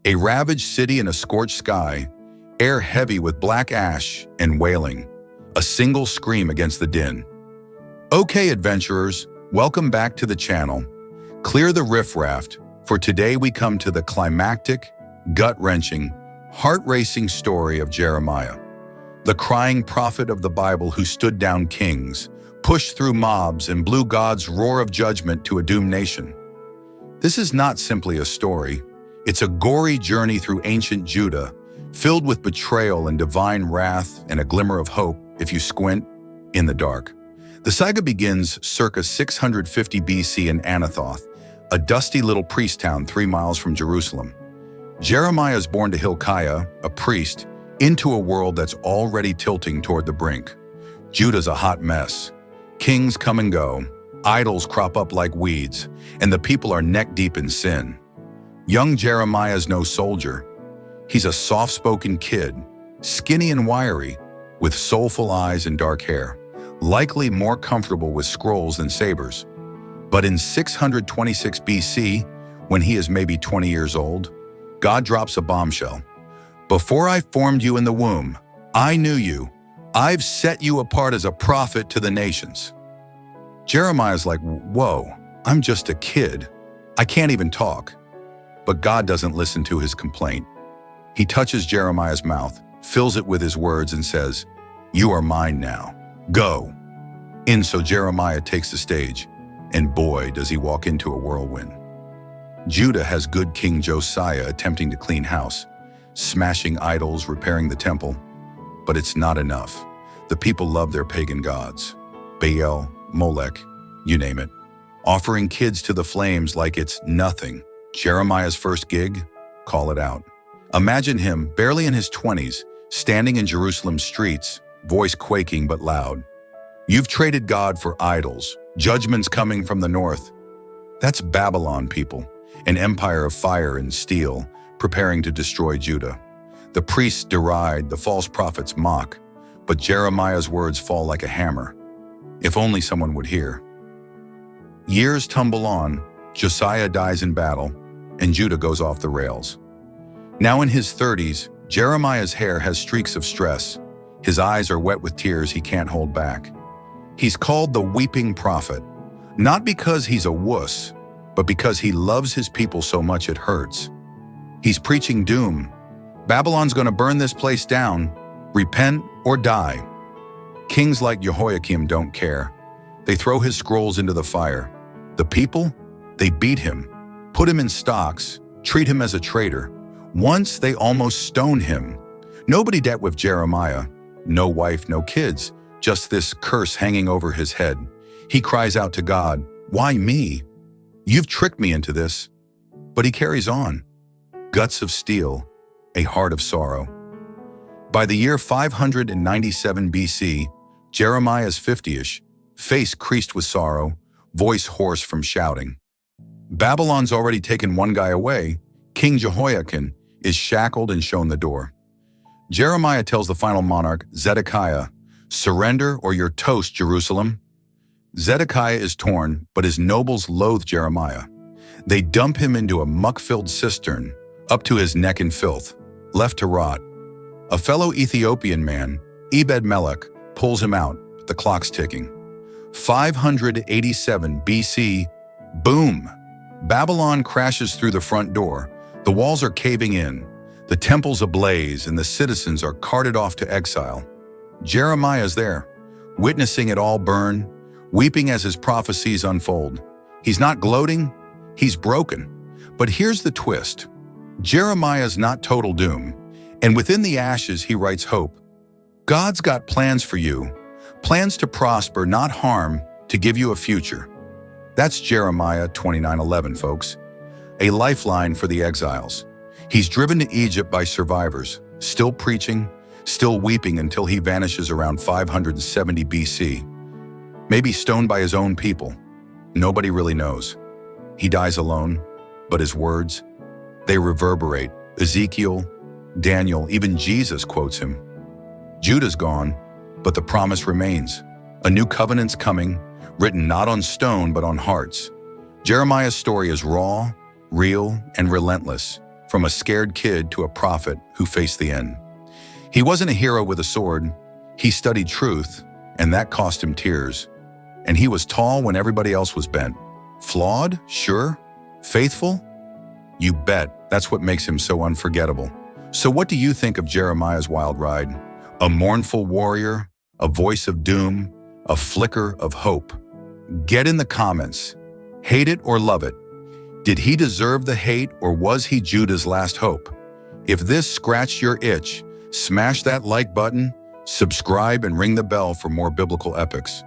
A ravaged city in a scorched sky, air heavy with black ash and wailing, a single scream against the din. Okay, adventurers, welcome back to the channel. Clear the riffraff, for today we come to the climactic, gut-wrenching, heart-racing story of Jeremiah, the crying prophet of the Bible who stood down kings, pushed through mobs, and blew God's roar of judgment to a doomed nation. This is not simply a story. It's a gory journey through ancient Judah, filled with betrayal and divine wrath and a glimmer of hope, if you squint, in the dark. The saga begins circa 650 BC in Anathoth, a dusty little priest town 3 miles from Jerusalem. Jeremiah is born to Hilkiah, a priest, into a world that's already tilting toward the brink. Judah's a hot mess. Kings come and go, idols crop up like weeds, and the people are neck-deep in sin. Young Jeremiah's no soldier. He's a soft-spoken kid, skinny and wiry, with soulful eyes and dark hair, likely more comfortable with scrolls than sabers. But in 626 BC, when he is maybe 20 years old, God drops a bombshell. Before I formed you in the womb, I knew you. I've set you apart as a prophet to the nations. Jeremiah's like, whoa, I'm just a kid. I can't even talk. But God doesn't listen to his complaint. He touches Jeremiah's mouth, fills it with his words, and says, "You are mine now. Go." And so Jeremiah takes the stage, and boy, does he walk into a whirlwind. Judah has good King Josiah attempting to clean house, smashing idols, repairing the temple. But it's not enough. The people love their pagan gods, Baal, Molech, you name it, offering kids to the flames like it's nothing. Jeremiah's first gig? Call it out. Imagine him, barely in his 20s, standing in Jerusalem's streets, voice quaking but loud. You've traded God for idols, judgments coming from the north. That's Babylon, people, an empire of fire and steel, preparing to destroy Judah. The priests deride, the false prophets mock, but Jeremiah's words fall like a hammer. If only someone would hear. Years tumble on, Josiah dies in battle, and Judah goes off the rails. Now in his 30s, Jeremiah's hair has streaks of stress. His eyes are wet with tears he can't hold back. He's called the weeping prophet, not because he's a wuss, but because he loves his people so much it hurts. He's preaching doom. Babylon's gonna burn this place down. Repent or die. Kings like Jehoiakim don't care. They throw his scrolls into the fire. The people? They beat him, put him in stocks, treat him as a traitor. Once they almost stone him. Nobody dealt with Jeremiah. No wife, no kids, just this curse hanging over his head. He cries out to God, "Why me? You've tricked me into this." But he carries on. Guts of steel, a heart of sorrow. By the year 597 BC, Jeremiah is 50-ish, face creased with sorrow, voice hoarse from shouting. Babylon's already taken one guy away. King Jehoiakim is shackled and shown the door. Jeremiah tells the final monarch, Zedekiah, "Surrender or you're toast, Jerusalem." Zedekiah is torn, but his nobles loathe Jeremiah. They dump him into a muck-filled cistern, up to his neck in filth, left to rot. A fellow Ethiopian man, Ebed-Melech, pulls him out, but the clock's ticking. 587 BC, boom! Babylon crashes through the front door. The walls are caving in, the temple's ablaze, and the citizens are carted off to exile. Jeremiah's there, witnessing it all burn, weeping as his prophecies unfold. He's not gloating, he's broken. But here's the twist. Jeremiah's not total doom, and within the ashes he writes hope. God's got plans for you, plans to prosper, not harm, to give you a future. That's Jeremiah 29:11, folks. A lifeline for the exiles. He's driven to Egypt by survivors, still preaching, still weeping until he vanishes around 570 BC. Maybe stoned by his own people. Nobody really knows. He dies alone, but his words, they reverberate. Ezekiel, Daniel, even Jesus quotes him. Judah's gone, but the promise remains. A new covenant's coming, written not on stone but on hearts. Jeremiah's story is raw, real, and relentless. from a scared kid to a prophet who faced the end. He wasn't a hero with a sword. He studied truth, and that cost him tears. And he was tall when everybody else was bent. Flawed? Sure. Faithful? You bet. That's what makes him so unforgettable. So what do you think of Jeremiah's wild ride? A mournful warrior, a voice of doom, a flicker of hope. Get in the comments. Hate it or love it. Did he deserve the hate, or was he Judah's last hope? If this scratched your itch, smash that like button, subscribe, and ring the bell for more biblical epics.